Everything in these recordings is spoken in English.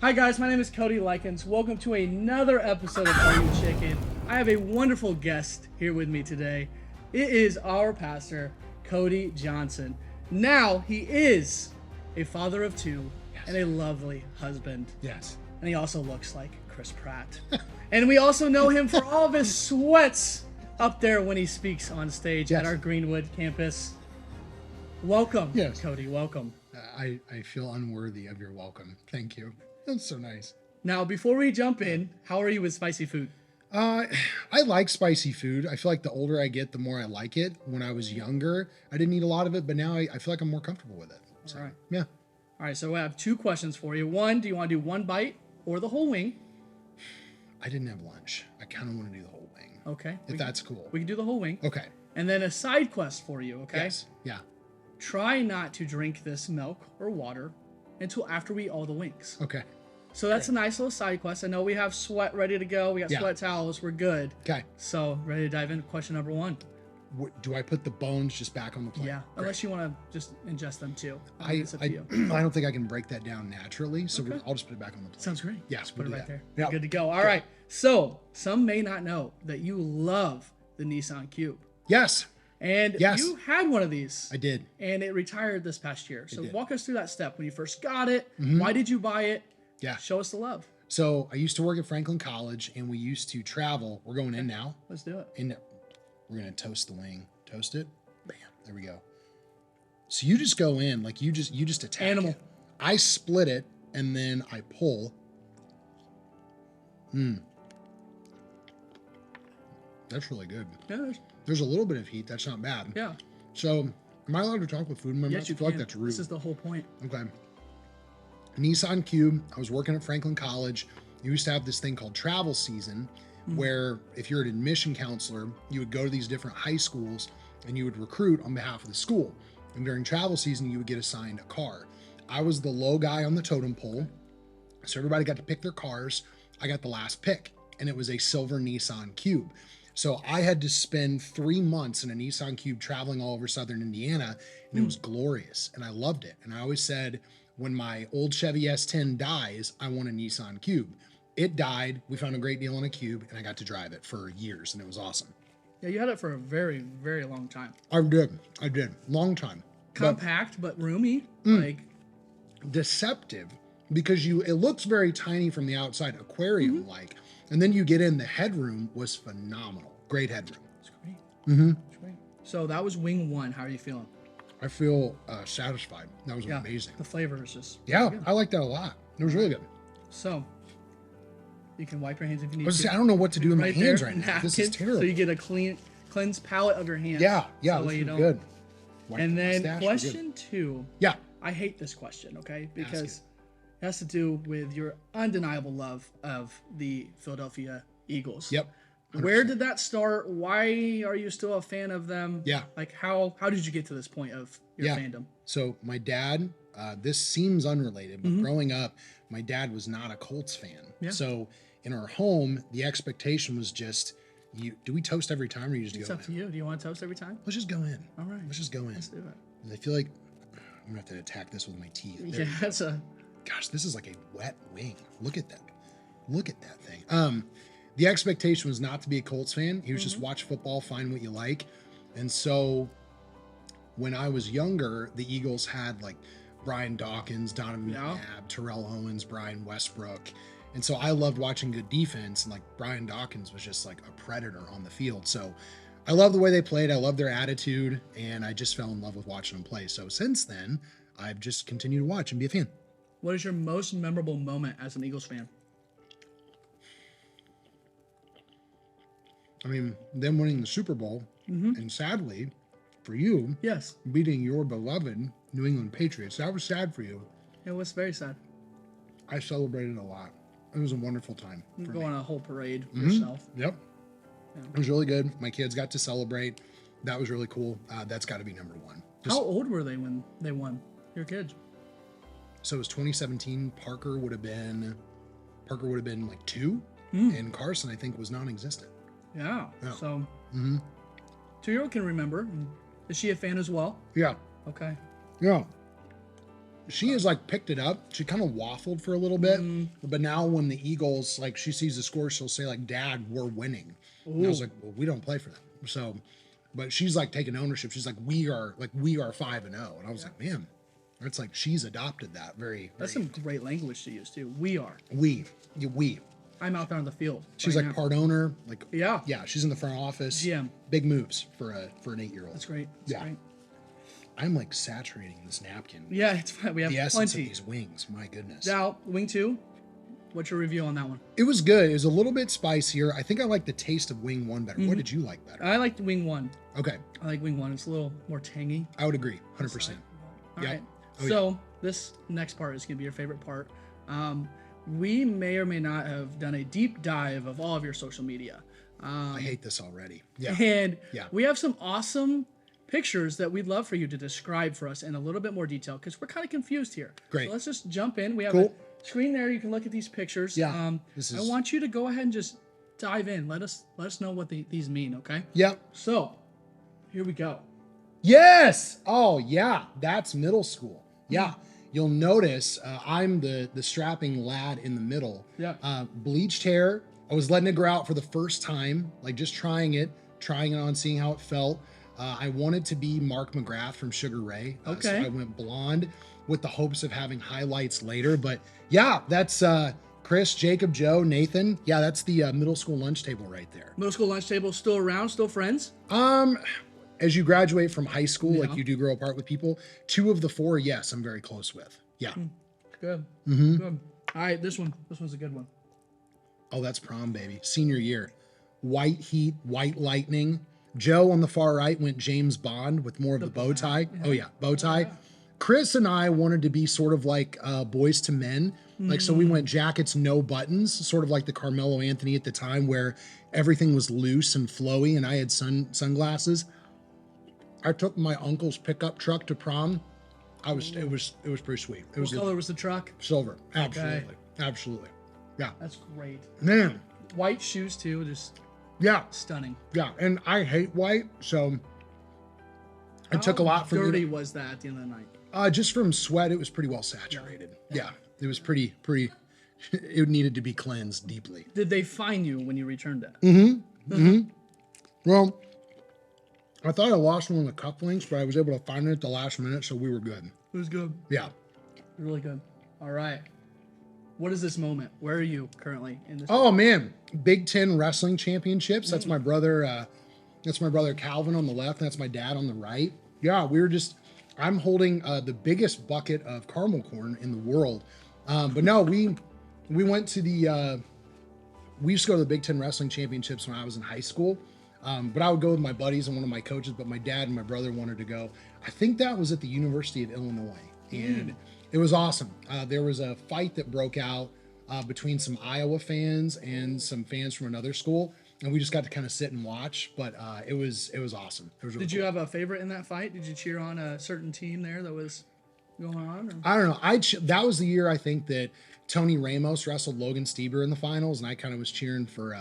Hi guys, my name is Cody Likens. Welcome to another episode of Are You Chicken? I have a wonderful guest here with me today. It is our pastor, Cody Johnson. Now he is a father of two and a lovely husband. Yes. And he also looks like Chris Pratt. And we also know him for all of his sweats up there when he speaks on stage at our Greenwood campus. Welcome, Cody, welcome. I feel unworthy of your welcome. Thank you. That's so nice. Now, before we jump in, how are you with spicy food? I like spicy food. I feel like the older I get, the more I like it. When I was younger, I didn't eat a lot of it, but now I feel like I'm more comfortable with it. So, all right. Yeah. All right, so I have two questions for you. One, do you want to do one bite or the whole wing? I didn't have lunch. I kind of want to do the whole wing. Okay. If that's cool. We can do the whole wing. Okay. And then a side quest for you, okay? Yes. Yeah. Try not to drink this milk or water until after we eat all the wings. Okay. So that's a nice little side quest. I know we have sweat ready to go. We got sweat towels. We're good. Okay. So ready to dive into question number one. Do I put the bones just back on the plate? Yeah, unless you want to just ingest them too. I don't think I can break that down naturally, so I'll just put it back on the plate. Sounds great. Yes, put it right there. Yeah. Good to go. All right. So some may not know that you love the Nissan Cube. Yes. And you had one of these. I did. And it retired this past year. So walk us through that step. When you first got it, why did you buy it? Yeah. Show us the love. So I used to work at Franklin College, and we used to travel. We're going in now. Let's do it. And we're going to toast the wing. Toast it. Bam. There we go. So you just go in, like you just attack it. I split it, and then I pull. That's really good. Yeah. There's a little bit of heat. That's not bad. Yeah. So am I allowed to talk with food in my mouth? I feel like that's rude. This is the whole point. Okay. Nissan Cube. I was working at Franklin College. You used to have this thing called travel season, where if you're an admission counselor, you would go to these different high schools and you would recruit on behalf of the school. And during travel season, you would get assigned a car. I was the low guy on the totem pole. So everybody got to pick their cars. I got the last pick, and it was a silver Nissan Cube. So I had to spend 3 months in a Nissan Cube traveling all over Southern Indiana, and it was glorious, and I loved it. And I always said, when my old Chevy S10 dies, I want a Nissan Cube. It died. We found a great deal on a Cube, and I got to drive it for years, and it was awesome. Yeah, you had it for a very, very long time. I did. Long time. Compact, but roomy. Like deceptive, because it looks very tiny from the outside, aquarium-like. And then you get in, the headroom was phenomenal. Great headroom. It's great. It's great. So that was wing one. How are you feeling? I feel satisfied. That was amazing. The flavor is just I like that a lot. It was really good. So you can wipe your hands if you need to. I don't know what to do with my hands right now. This is terrible. So you get a cleansed palette of your hands. Yeah, so this is good. And then question two. Yeah. I hate this question, okay? Because it has to do with your undeniable love of the Philadelphia Eagles. Yep. 100%. Where did that start? Why are you still a fan of them? Yeah. Like how did you get to this point of your fandom? So my dad, this seems unrelated, but growing up, my dad was not a Colts fan. Yeah. So in our home, the expectation was just, do we toast every time or you just go in? It's up to you. Do you want to toast every time? Let's just go in. All right. Let's just go in. Let's do it. I feel like I'm going to have to attack this with my teeth. Gosh, this is like a wet wing. Look at that. Look at that thing. The expectation was not to be a Colts fan. He was just watch football, find what you like. And so when I was younger, the Eagles had like Brian Dawkins, Donovan McNabb, Terrell Owens, Brian Westbrook. And so I loved watching good defense. And like Brian Dawkins was just like a predator on the field. So I love the way they played. I love their attitude. And I just fell in love with watching them play. So since then, I've just continued to watch and be a fan. What is your most memorable moment as an Eagles fan? I mean, them winning the Super Bowl, and sadly, for you, beating your beloved New England Patriots. That was sad for you. It was very sad. I celebrated a lot. It was a wonderful time. Go on a whole parade yourself. Yep. Yeah. It was really good. My kids got to celebrate. That was really cool. That's got to be number one. How old were they when they won? Your kids? So it was 2017. Parker would have been like 2, and Carson, I think, was non-existent. Yeah. So 2-year-old can remember. Is she a fan as well? Yeah. Okay. Yeah. she has like picked it up. She kind of waffled for a little bit, but now when the Eagles, like she sees the score, she'll say like, Dad, we're winning. And I was like, well, we don't play for them. So, but she's like taking ownership. She's like, we are 5-0. And I was like, man, it's like, she's adopted that That's some great language to use too. We are. We. I'm out there on the field. She's right like now. part owner. Like, Yeah. yeah, she's in the front office. GM. Big moves for an 8-year-old. That's great. That's great. I'm like saturating this napkin. Yeah, it's fine. We have The essence plenty. of these wings. My goodness. Now, wing 2. What's your review on that one? It was good. It was a little bit spicier. I think I like the taste of wing 1 better. What did you like better? I liked wing 1. Okay. I like wing 1. It's a little more tangy. I would agree. 100%. All Yep. right. Oh, So this next part is going to be your favorite part. We may or may not have done a deep dive of all of your social media. I hate this already. Yeah. And Yeah. we have some awesome pictures that we'd love for you to describe for us in a little bit more detail because we're kind of confused here. Great. So let's just jump in. We have Cool. a screen there. You can look at these pictures. Yeah, I this is- want you to go ahead and just dive in. Let us know what these mean, okay? Yep. So here we go. Yes. Oh, yeah. That's middle school. Yeah. You'll notice I'm the strapping lad in the middle. Yeah. Bleached hair. I was letting it grow out for the first time, like just trying it on, seeing how it felt. I wanted to be Mark McGrath from Sugar Ray. So Okay. I went blonde with the hopes of having highlights later. But yeah, that's Chris, Jacob, Joe, Nathan. Yeah, that's the middle school lunch table right there. Middle school lunch table still around, still friends? As you graduate from high school, Yeah. like you do grow apart with people, 2 of the 4, yes, I'm very close with. Yeah. Good. Mm-hmm. Good. All right, this one's a good one. Oh, that's prom, baby. Senior year. White heat, white lightning. Joe on the far right went James Bond with more of the bow tie. Oh, yeah, bow tie. Yeah. Chris and I wanted to be sort of like Boys to Men. Like, so we went jackets, no buttons, sort of like the Carmelo Anthony at the time where everything was loose and flowy and I had sunglasses. I took my uncle's pickup truck to prom. It was pretty sweet. It What was color was the truck? silver. Absolutely. Absolutely. Yeah. That's great. Man. White shoes too, just Yeah. stunning. Yeah. And I hate white, so it took a lot for How me. dirty was that at the end of the night? Just from sweat, it was pretty well saturated. Yeah. It was pretty, it needed to be cleansed deeply. Did they find you when you returned it? Well, I thought I lost one of the cufflinks, but I was able to find it at the last minute, so we were good. It was good. Yeah. Really good. All right. What is this moment? Where are you currently in this? Oh man, Big Ten Wrestling Championships. That's my brother. That's my brother Calvin on the left. And that's my dad on the right. Yeah, I'm holding the biggest bucket of caramel corn in the world. But no, we went to we used to go to the Big Ten Wrestling Championships when I was in high school. But I would go with my buddies and one of my coaches, but my dad and my brother wanted to go. I think that was at the University of Illinois. And it was awesome. There was a fight that broke out between some Iowa fans and some fans from another school. And we just got to kind of sit and watch, but it was awesome. It was really Did you have a favorite in that fight? Did you cheer on a certain team there that was going on? Or? I don't know. That was the year I think that Tony Ramos wrestled Logan Stieber in the finals, and I kind of was cheering for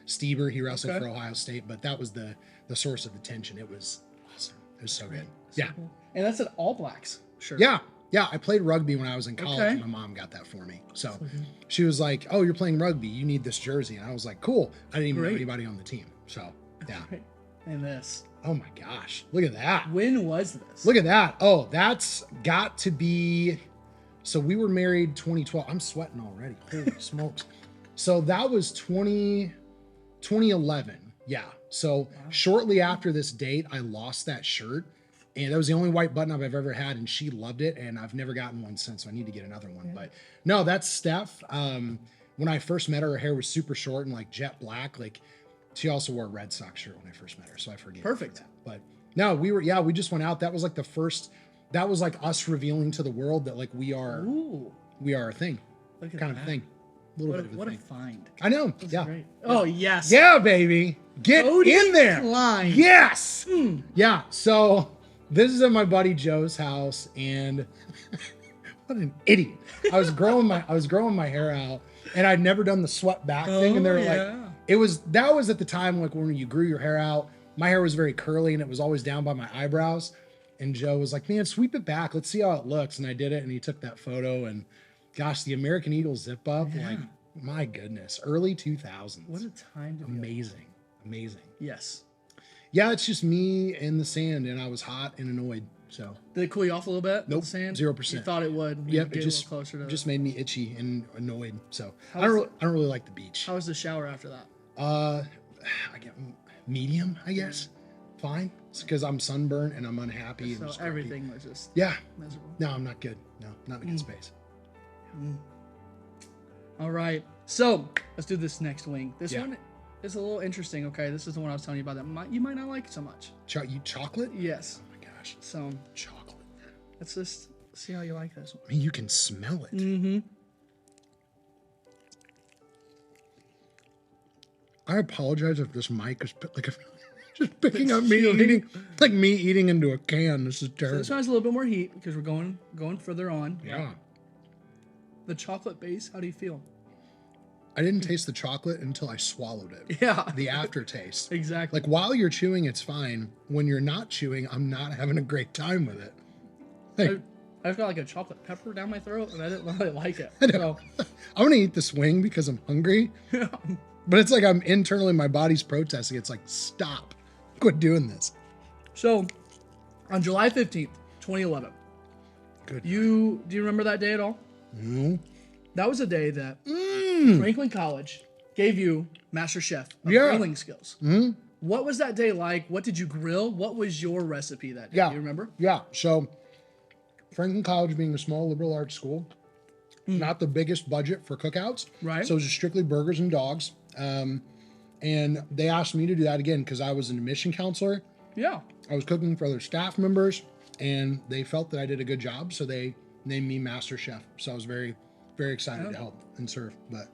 Stieber. He wrestled for Ohio State, but that was the source of the tension. It was awesome. It was so good. So Yeah. cool. And that's an All Blacks shirt. Yeah. Yeah. I played rugby when I was in college. Okay. And my mom got that for me. So she was like, "Oh, you're playing rugby. You need this jersey." And I was like, "Cool." I didn't even know anybody on the team. So yeah. Right. And this. Oh my gosh. Look at that. When was this? Look at that. Oh, that's got to be. So we were married 2012. I'm sweating already. Holy smokes. So that was 2011. Yeah. So shortly after this date, I lost that shirt. And that was the only white button up I've ever had. And she loved it. And I've never gotten one since. So I need to get another one. Yeah. But no, that's Steph. When I first met her hair was super short and like jet black. Like she also wore a Red Sox shirt when I first met her. So I forget. Perfect. But no, we just went out. That was like the first, that was like us revealing to the world that like we are a thing. Look at Kind that. of thing. A little bit of a What a thing. find. I know. That's Yeah. great. Oh, yes. Yeah, baby. Get Cody in there. Klein. Yes. Yeah. So this is at my buddy Joe's house, and what an idiot. I was growing my hair out, and I'd never done the swept back thing. And they were like, that was at the time like when you grew your hair out. My hair was very curly and it was always down by my eyebrows. And Joe was like, man, sweep it back. Let's see how it looks. And I did it. And he took that photo. And gosh, the American Eagle zip up. Yeah. Like, my goodness. Early 2000s. What a time to be Amazing. Amazing. Yes. Yeah, it's just me in the sand. And I was hot and annoyed. So. Did it cool you off a little bit? Nope. The sand? 0%. You thought it would. Yep. Get It just, closer to just made me itchy and annoyed. So How I was don't really like the beach. How was the shower after that? I get medium, I guess. Fine. It's because I'm sunburned and I'm unhappy. So and everything was just Yeah. miserable. No, I'm not good. No, not in a good space. All right. So let's do this next wing. This Yeah. one is a little interesting. Okay. This is the one I was telling you about that you might not like so much. You chocolate? Yes. Oh my gosh. So Chocolate. let's just see how you like this one. I mean, you can smell it. Mm-hmm. I apologize if this mic is just picking up me eating, like me eating into a can. This is So terrible. this one has a little bit more heat because we're going further on. Yeah. The chocolate base, how do you feel? I didn't taste the chocolate until I swallowed it. Yeah. The aftertaste. Exactly. Like while you're chewing, it's fine. When you're not chewing, I'm not having a great time with it. Like, I've got like a chocolate pepper down my throat and I didn't really like it. I know. I want to eat this wing because I'm hungry. So, But it's like I'm internally, my body's protesting. It's like, stop. Quit doing this. so on July 15th, 2011, Good. do you remember that day at all? No. That was a day that Franklin College gave you Master Chef of Yeah. grilling skills. What was that day like? What did you grill? What was your recipe that day? Yeah. Do you remember? Yeah. So Franklin College being a small liberal arts school, not the biggest budget for cookouts. Right. So it was just strictly burgers and dogs. And they asked me to do that again because I was an admission counselor. Yeah. I was cooking for other staff members and they felt that I did a good job. So they named me Master Chef. So I was very, very excited to help and serve. But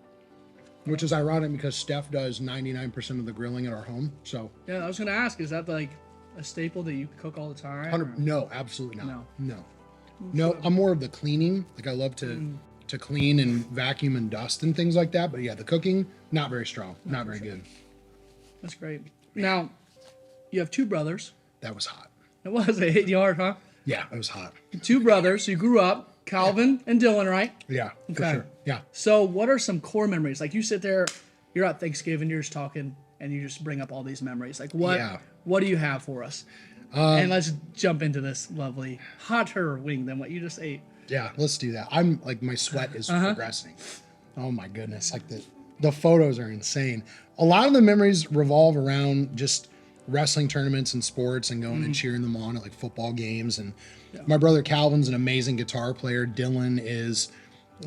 which is ironic because Steph does 99% of the grilling at our home. So Yeah, I was going to ask, is that like a staple that you cook all the time? or- no, absolutely not. No. No, I'm more of the cleaning. Like I love to clean and vacuum and dust and things like that. But yeah, the cooking, not very strong, not very good. That's great. Now, you have two brothers. That was hot. It was, it hit you hard, huh? Yeah, it was hot. Two brothers. You grew up, Calvin and Dylan, right? Yeah, for Okay. sure. Yeah. So what are some core memories? Like you sit there, you're at Thanksgiving, you're just talking, and you just bring up all these memories. Like what do you have for us? And let's jump into this lovely hotter wing than what you just ate. Yeah, let's do that. I'm like, my sweat is progressing. Oh my goodness. Like the photos are insane. A lot of the memories revolve around just wrestling tournaments and sports and going and cheering them on at like football games. And my brother Calvin's an amazing guitar player. Dylan is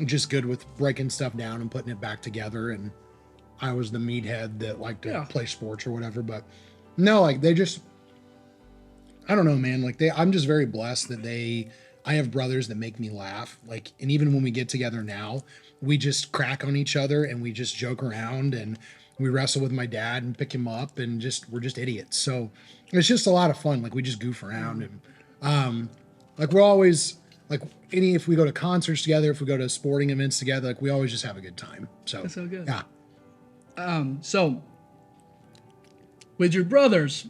just good with breaking stuff down and putting it back together. And I was the meathead that liked to play sports or whatever. But no, like they just, I don't know, man. Like I'm just very blessed that I have brothers that make me laugh. Like, and even when we get together now, we just crack on each other and we just joke around and we wrestle with my dad and pick him up and we're just idiots. So it's just a lot of fun. Like we just goof around and, like we're always like if we go to concerts together, if we go to sporting events together, like we always just have a good time. So That's so good. Yeah. So with your brothers,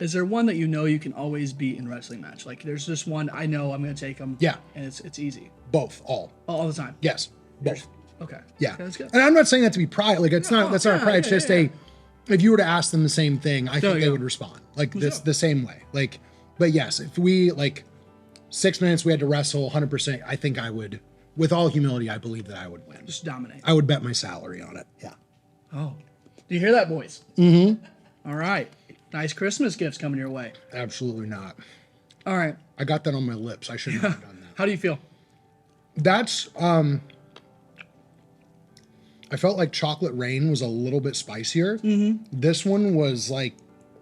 is there one that you know you can always beat in a wrestling match? Like there's this one I know I'm going to take them. Yeah. And it's easy. Both, all All the time. Yes. Both. Okay. Yeah. Okay, that's good. And I'm not saying that to be pride. Like that's not a pride. It's just if you were to ask them the same thing, I think they would respond like this the same way. Like, but yes, if we like 6 minutes, we had to wrestle 100%. I think I would, with all humility, I believe that I would win. Just dominate. I would bet my salary on it. Yeah. Oh, do you hear that, boys? Mm-hmm. All right. Nice Christmas gifts coming your way. Absolutely not. All right. I got that on my lips. I shouldn't have done that. How do you feel? That's, I felt like Chocolate Rain was a little bit spicier. This one was like,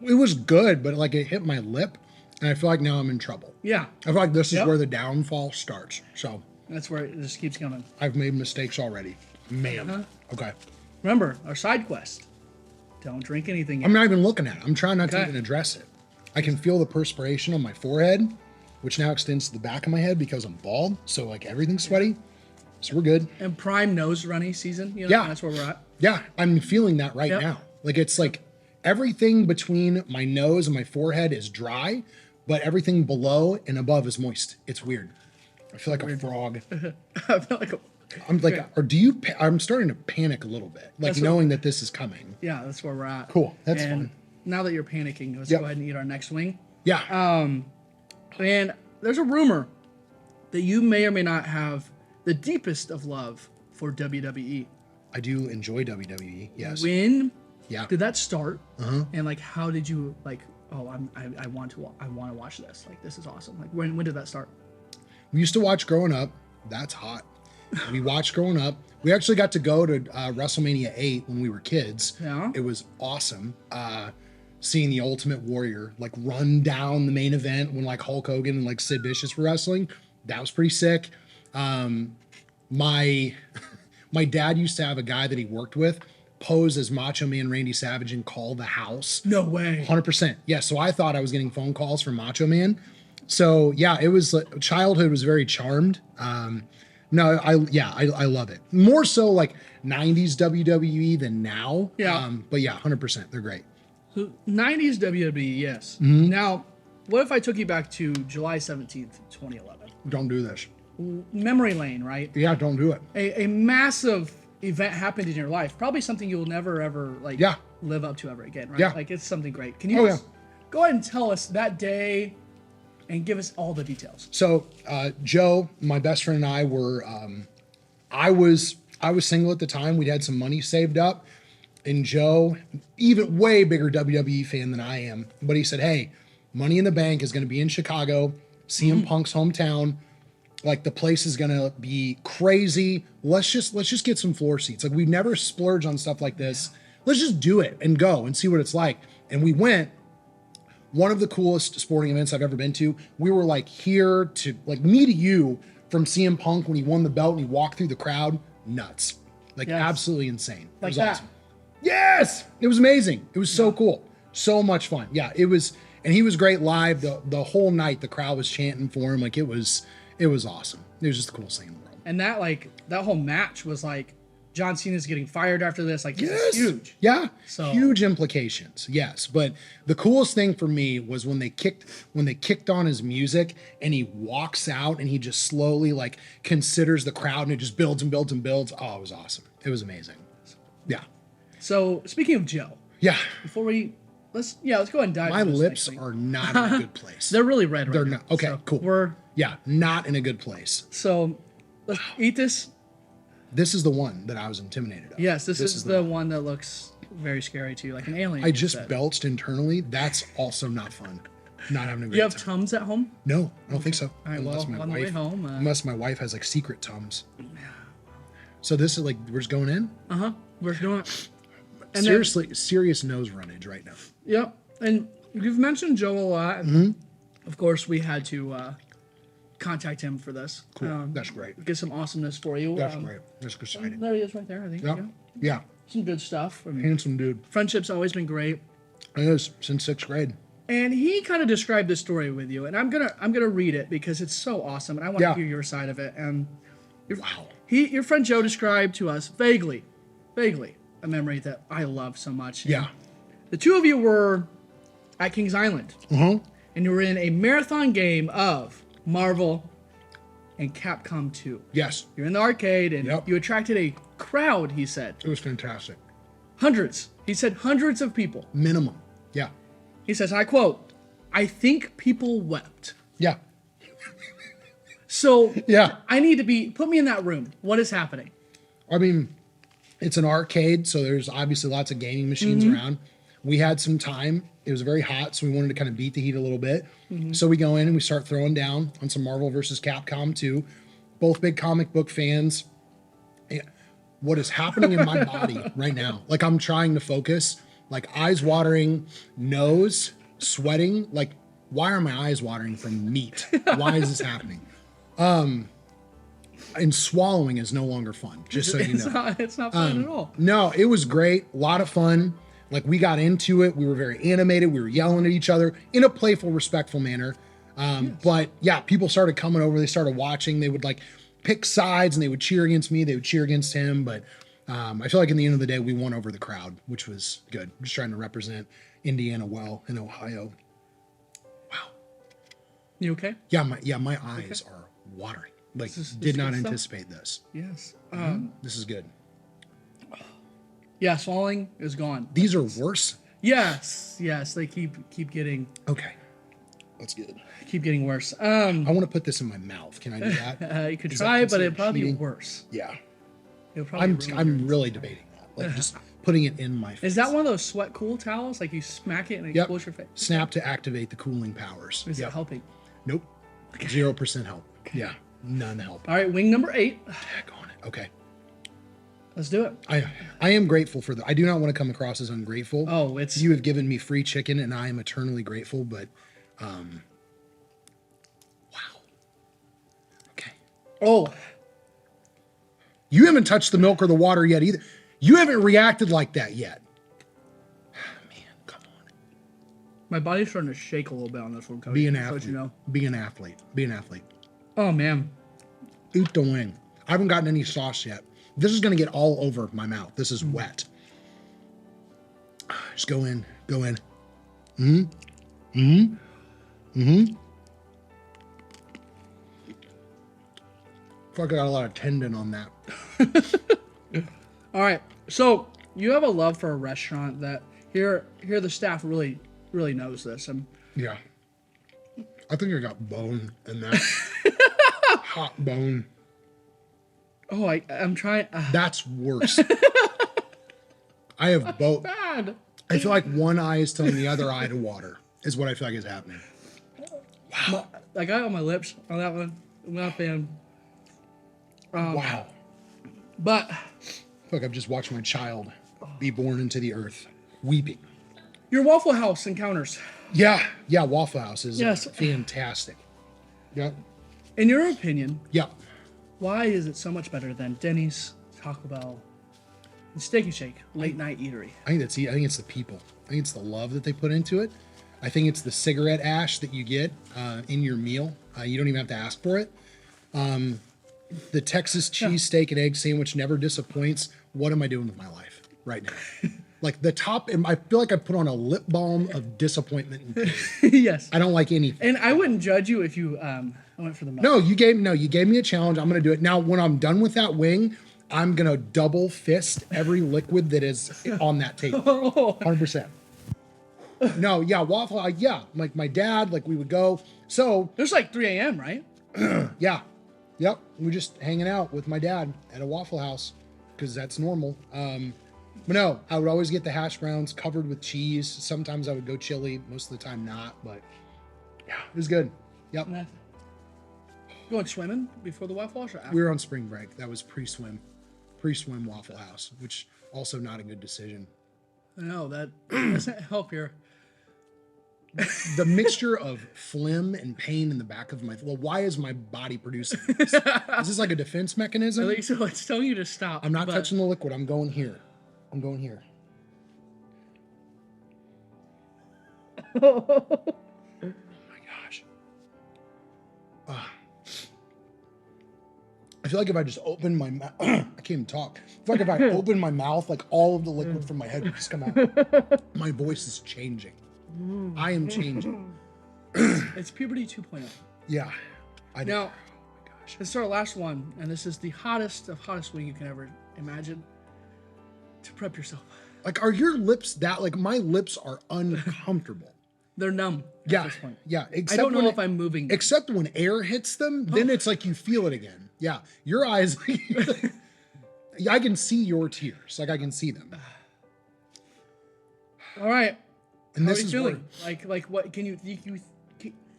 it was good, but like it hit my lip and I feel like now I'm in trouble. Yeah. I feel like this is where the downfall starts. So That's where it just keeps coming. I've made mistakes already. Man. Okay. Remember, our side quest. Don't drink anything yet. I'm not even looking at it. I'm trying not to even address it. I can feel the perspiration on my forehead, which now extends to the back of my head because I'm bald. So like everything's sweaty. So we're good. And prime nose runny season. You know, Yeah. That's where we're at. Yeah. I'm feeling that right now. Like it's like everything between my nose and my forehead is dry, but everything below and above is moist. It's weird. I feel like a frog. I feel like I'm like, or do you? I'm starting to panic a little bit, like knowing that this is coming. yeah, that's where we're at. Cool, that's fun. Now that you're panicking, let's Yep. go ahead and eat our next wing. Yeah. And there's a rumor that you may or may not have the deepest of love for WWE. I do enjoy WWE. Yes. When Yeah. did that start? And like, how did you like? Oh, I want to watch this. Like, this is awesome. Like, when did that start? We used to watch growing up. That's hot. We watched growing up. We actually got to go to WrestleMania 8 when we were kids. Yeah. It was awesome. Seeing the Ultimate Warrior like run down the main event when like Hulk Hogan and like Sid Vicious were wrestling. That was pretty sick. My dad used to have a guy that he worked with pose as Macho Man Randy Savage and call the house. No way. 100%. Yeah. So I thought I was getting phone calls from Macho Man. So yeah, it was childhood was very charmed. No, I love it. More so like 90s WWE than now. Yeah. But yeah, 100%. They're great. So 90s WWE, yes. Now, what if I took you back to July 17th, 2011? Don't do this. Memory lane, right? Yeah, don't do it. A massive event happened in your life. Probably something you'll never, ever, like, live up to ever again, right? Yeah. Like, it's something great. Can you go ahead and tell us that day and give us all the details? So, Joe, my best friend, and I were, I was single at the time. We'd had some money saved up. And Joe, even way bigger WWE fan than I am, but he said, hey, Money in the Bank is going to be in Chicago, CM Punk's hometown. Like, the place is going to be crazy. Let's just get some floor seats. Like, we've never splurged on stuff like this. Let's just do it and go and see what it's like. And we went. One of the coolest sporting events I've ever been to. We were like here to like me to you from CM Punk when he won the belt and he walked through the crowd. Nuts. Like absolutely insane. It was awesome. Yes. It was amazing. It was so cool. So much fun. Yeah, it was. And he was great live. The whole night, the crowd was chanting for him. Like it was awesome. It was just the coolest thing in the world. And that whole match was like, John Cena's getting fired after this. Like, this is huge. Yeah. So huge implications. Yes. But the coolest thing for me was when they kicked on his music and he walks out and he just slowly like considers the crowd and it just builds and builds and builds. Oh, it was awesome. It was amazing. Yeah. So speaking of Joe. Yeah. Before let's go ahead and dive. My lips are not in a good place. They're really red right now. They're not. Okay, So cool. Not in a good place. So let's eat this. This is the one that I was intimidated of. Yes, this is the one that looks very scary to you, like an alien. I just belched internally. That's also not fun. Not having a great You have time. Tums at home? No, I don't think so. All right, well, on the way home. Unless my wife has like secret Tums. So this is like, we're just going in? We're doing it. And Serious nose runnage right now. Yep. And you've mentioned Joe a lot. And of course, we had to contact him for this. Cool. That's great. Get some awesomeness for you. That's great. That's exciting. There he is right there, I think. Yeah. Yeah. Some good stuff. I mean, Handsome dude. friendship's always been great. It is, since 6th grade. And he kind of described this story with you, and I'm gonna read it because it's so awesome, and I want to hear your side of it. And your friend Joe described to us vaguely, a memory that I love so much. Yeah. The two of you were at Kings Island, and you were in a marathon game of Marvel and Capcom 2. Yes. You're in the arcade, and you attracted a crowd. He said it was fantastic. Hundreds. He said hundreds of people. Minimum. Yeah. He says, and I quote, "I think people wept." Yeah. So yeah, I need to put me in that room. What is happening? I mean, it's an arcade, so there's obviously lots of gaming machines around. We had some time. It was very hot, so we wanted to kind of beat the heat a little bit. So we go in and we start throwing down on some Marvel versus Capcom 2. Both big comic book fans. And what is happening in my body right now? Like, I'm trying to focus, like eyes watering, nose sweating. Like, why are my eyes watering from meat? Why is this happening? And swallowing is no longer fun, just so you know. It's not fun at all. No, it was great. A lot of fun. Like, we got into it. We were very animated. We were yelling at each other in a playful, respectful manner. But yeah, people started coming over. They started watching. They would like pick sides and they would cheer against me. They would cheer against him. But I feel like in the end of the day, we won over the crowd, which was good. Just trying to represent Indiana well in Ohio. Wow. You okay? Yeah, my eyes are watering. Like, did not anticipate this. Yes. This is good. Yeah, swallowing is gone. These are worse? Yes. They keep getting Okay. That's good. worse. I want to put this in my mouth. Can I do that? You could Is try, that but it'd considered probably be cheating? worse. Yeah. It'll probably I'm really debating that. Like, just putting it in my face. Is that one of those sweat cool towels? Like you smack it and it Yep. cools your face? Snap to activate the cooling powers. Is it helping? Nope. 0% help. Yeah. None help. All right, wing number 8. Heck on it. Okay. Let's do it. I am grateful for I do not want to come across as ungrateful. Oh, it's... You have given me free chicken, and I am eternally grateful, but, wow. Okay. Oh. You haven't touched the milk or the water yet either. You haven't reacted like that yet. Man, come on. My body's starting to shake a little bit on this one, Cody. Be an athlete. So you know. Be an athlete. Be an athlete. Oh, man. Eat the wing. I haven't gotten any sauce yet. This is going to get all over my mouth. This is wet. Just go in. Go in. I feel like I got a lot of tendon on that. All right. So you have a love for a restaurant that here the staff really knows this. Yeah. I think I got bone in that. Hot bone. Oh, I'm trying. That's worse. I have both. Bad. I feel like one eye is telling the other eye to water, is what I feel like is happening. Wow. I got it on my lips on that one. I'm not a fan. Wow. But I feel like I've just watched my child be born into the earth, weeping. your Waffle House encounters. Yeah. Waffle House is Yes. fantastic. Yeah. In your opinion, Yeah. why is it so much better than Denny's, Taco Bell, and Steak and Shake late night eatery? I think it's the people. I think it's the love that they put into it. I think it's the cigarette ash that you get in your meal. You don't even have to ask for it. The Texas cheesesteak and egg sandwich never disappoints. What am I doing with my life right now? Like the top, I feel like I put on a lip balm of disappointment and pain. Yes. I don't like anything. And I wouldn't judge you if you went for the milk. No, you gave me a challenge. I'm gonna do it. Now, when I'm done with that wing, I'm gonna double fist every liquid that is on that table. 100%. No, yeah, Waffle, yeah. Like my dad, like we would go. So There's like 3 a.m., right? yeah, yep. We were just hanging out with my dad at a Waffle House because that's normal. But no, I would always get the hash browns covered with cheese. Sometimes I would go chili. Most of the time, not. But yeah, it was good. Yep. Going swimming before the Waffle House or after? We were on spring break. That was pre-swim Waffle House, which also not a good decision. No, that doesn't help here. The mixture of phlegm and pain in the back of my... Well, why is my body producing this? Is this like a defense mechanism? I think so. It's telling you to stop. I'm not touching the liquid. I'm going here. I'm going here. Oh my gosh. I feel like if I just open my mouth... I can't even talk. I feel like if I open my mouth, like all of the liquid from my head would just come out. My voice is changing. I am changing. It's puberty 2.0. Yeah. I know. Now, this is our last one, and this is the hottest of hottest wing you can ever imagine. To prep yourself. Like, are your lips that... Like, my lips are uncomfortable. They're numb at this point. Yeah. I don't know if I'm moving. Except when air hits them, then it's like you feel it again. Yeah. Your eyes... I can see your tears. Like, I can see them. All right. And How this are you is feeling? Like what can you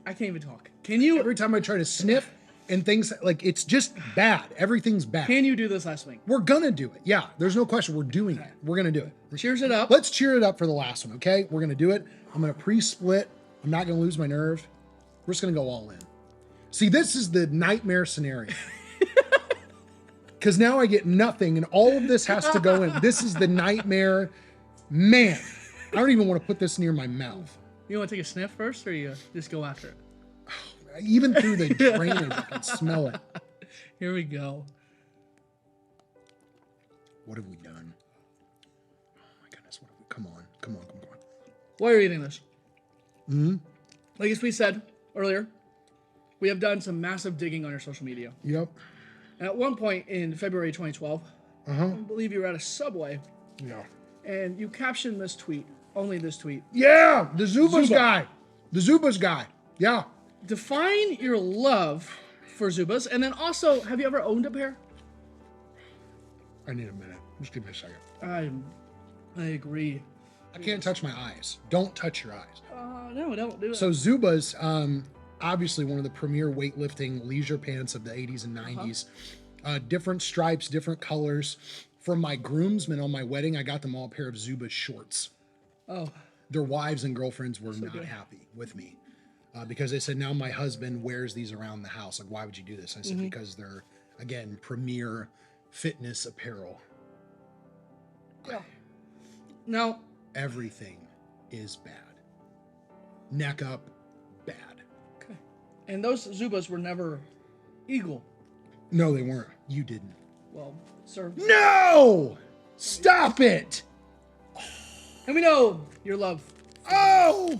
I can't even talk. Can you every time I try to sniff and things, like, it's just bad. Everything's bad. Can you do this last wing? We're gonna do it. Yeah, there's no question. We're doing it. We're gonna do it. Cheers it up. Let's cheer it up for the last one, okay? We're gonna do it. I'm gonna pre-split. I'm not gonna lose my nerve. We're just gonna go all in. See, this is the nightmare scenario. Because now I get nothing, and all of this has to go in. This is the nightmare. Man, I don't even want to put this near my mouth. You want to take a sniff first, or you just go after it? Even through the drainage, I can smell it. Here we go. What have we done? Oh my goodness! Come on! Why are you eating this? Like as we said earlier, we have done some massive digging on your social media. Yep. And at one point in February 2012, I believe you were at a Subway, Yeah. and you captioned this tweet, only this tweet. Yeah, the Zubaz Zubaz. guy. The Zubaz guy. Yeah. Define your love for Zubaz, and then also, have you ever owned a pair? I need a minute. Just give me a second. I agree. I can't touch my eyes. Don't touch your eyes. No, don't do it. So Zubaz, obviously one of the premier weightlifting leisure pants of the 80s and 90s. Different stripes, different colors. For my groomsmen on my wedding, I got them all a pair of Zubaz shorts. Oh. Their wives and girlfriends were not happy with me because they said, now my husband wears these around the house. Like, why would you do this? I said, because they're, again, premier fitness apparel. Yeah. Now, everything is bad. Neck up, bad. Okay. And those Zubaz were never eagle. No, they weren't. You didn't. Well, sir. No! Stop it! And we know your love. Oh!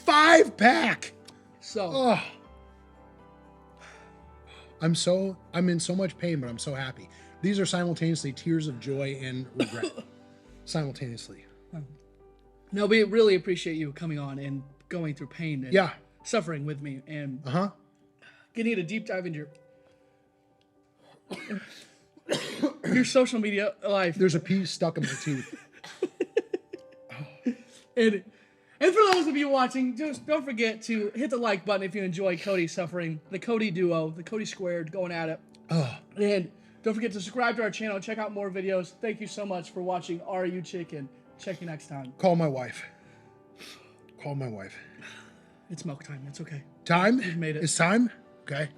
5-pack! So. Oh. I'm in so much pain, but I'm so happy. These are simultaneously tears of joy and regret. Simultaneously. No, we really appreciate you coming on and going through pain and suffering with me and getting a deep dive into your social media life. There's a piece stuck in my tooth. And for those of you watching, just don't forget to hit the like button if you enjoy Cody suffering, the Cody duo, the Cody squared going at it. And don't forget to subscribe to our channel, check out more videos. Thank you so much for watching Are You Chicken? Check you next time. Call my wife. Call my wife. It's milk time. It's okay. Time? You've made it. It's time? Okay.